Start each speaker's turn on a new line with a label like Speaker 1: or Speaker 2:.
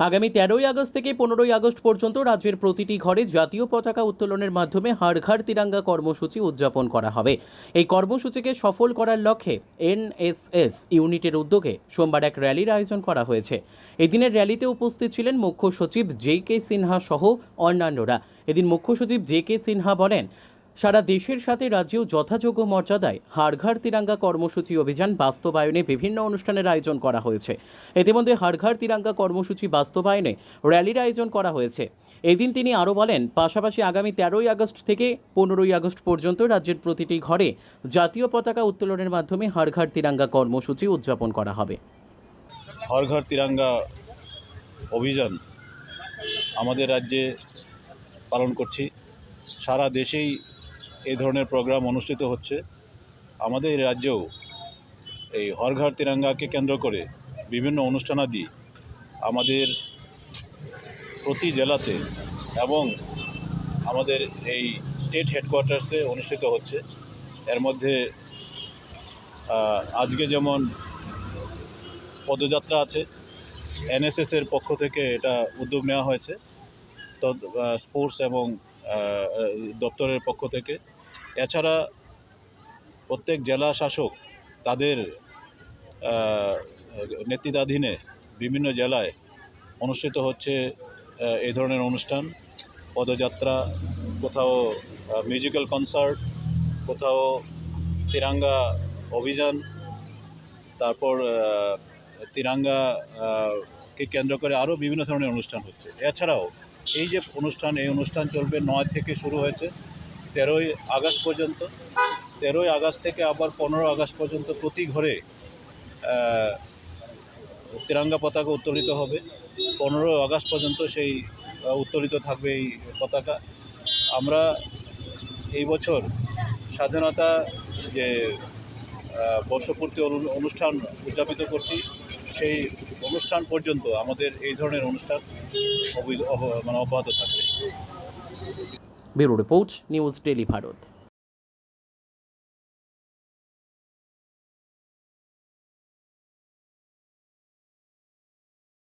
Speaker 1: আগামী 13ই আগস্ট থেকে 15ই আগস্ট পর্যন্ত রাজ্যের প্রতিটি ঘরে জাতীয় পতাকা উত্তোলনের মাধ্যমে হর ঘর তিরঙ্গা কর্মসূচি উদযাপন করা হবে। এই কর্মসূচিকে সফল করার লক্ষ্যে এনএসএস ইউনিটের উদ্যোগে সোমবার এক র্যালির আয়োজন করা হয়েছে। এদিনের র্যালিতে উপস্থিত ছিলেন মুখ্য সচিব জে.কে. সিনহা সহ অন্যান্যরা। এদিন মুখ্য সচিব জে.কে. সিনহা বলেন, সারা দেশের সাথে রাজ্যেও যথাযোগ্য মর্যাদায় হর ঘর তিরঙ্গা কর্মসূচি অভিযান বাস্তবায়নে বিভিন্ন অনুষ্ঠানের আয়োজন করা হয়েছে। ইতিমধ্যে হর ঘর তিরঙ্গা কর্মসূচি বাস্তবায়নে র্যালির আয়োজন করা হয়েছে। এদিন তিনি আরও বলেন, পাশাপাশি আগামী 13ই আগস্ট থেকে 15ই আগস্ট পর্যন্ত রাজ্যের প্রতিটি ঘরে জাতীয় পতাকা উত্তোলনের মাধ্যমে হর ঘর তিরঙ্গা কর্মসূচি উদযাপন করা হবে।
Speaker 2: হর ঘর তিরঙ্গা অভিযান আমাদের রাজ্যে পালন করছি। সারা দেশেই এই ধরনের প্রোগ্রাম অনুষ্ঠিত হচ্ছে। আমাদের রাজ্যেও এই হর ঘর তিরঙ্গাকে কেন্দ্র করে বিভিন্ন অনুষ্ঠানাদি আমাদের প্রতি জেলাতে এবং আমাদের এই স্টেট হেডকোয়ার্টার্সে অনুষ্ঠিত হচ্ছে। এর মধ্যে আজকে যেমন পদযাত্রা আছে, এনএসএসের পক্ষ থেকে এটা উদ্যোগ নেওয়া হয়েছে, তো স্পোর্টস এবং দপ্তরের পক্ষ থেকে। এছাড়া প্রত্যেক জেলা শাসক তাদের নেতৃত্বাধীনে বিভিন্ন জেলায় অনুষ্ঠিত হচ্ছে এই ধরনের অনুষ্ঠান, পদযাত্রা, কোথাও মিউজিক্যাল কনসার্ট, কোথাও তিরঙ্গা অভিযান, তারপর তিরঙ্গাকে কেন্দ্র করে আরও বিভিন্ন ধরনের অনুষ্ঠান হচ্ছে। এছাড়াও এই যে অনুষ্ঠান, এই অনুষ্ঠান চলবে 9 থেকে শুরু হয়েছে 13ই আগস্ট পর্যন্ত। 13ই আগস্ট থেকে আবার 15 আগস্ট পর্যন্ত প্রতি ঘরে তিরঙ্গা পতাকা উত্তোলিত হবে। 15 আগস্ট পর্যন্ত সেই উত্তোলিত থাকবে এই পতাকা। আমরা এই বছর স্বাধীনতা যে বর্ষপূর্তি অনুষ্ঠান উদযাপিত করছি, সেই অনুষ্ঠান পর্যন্ত আমাদের এই ধরনের অনুষ্ঠান অব্যাহত থাকবে।
Speaker 1: Bureau report, news daily Bharat.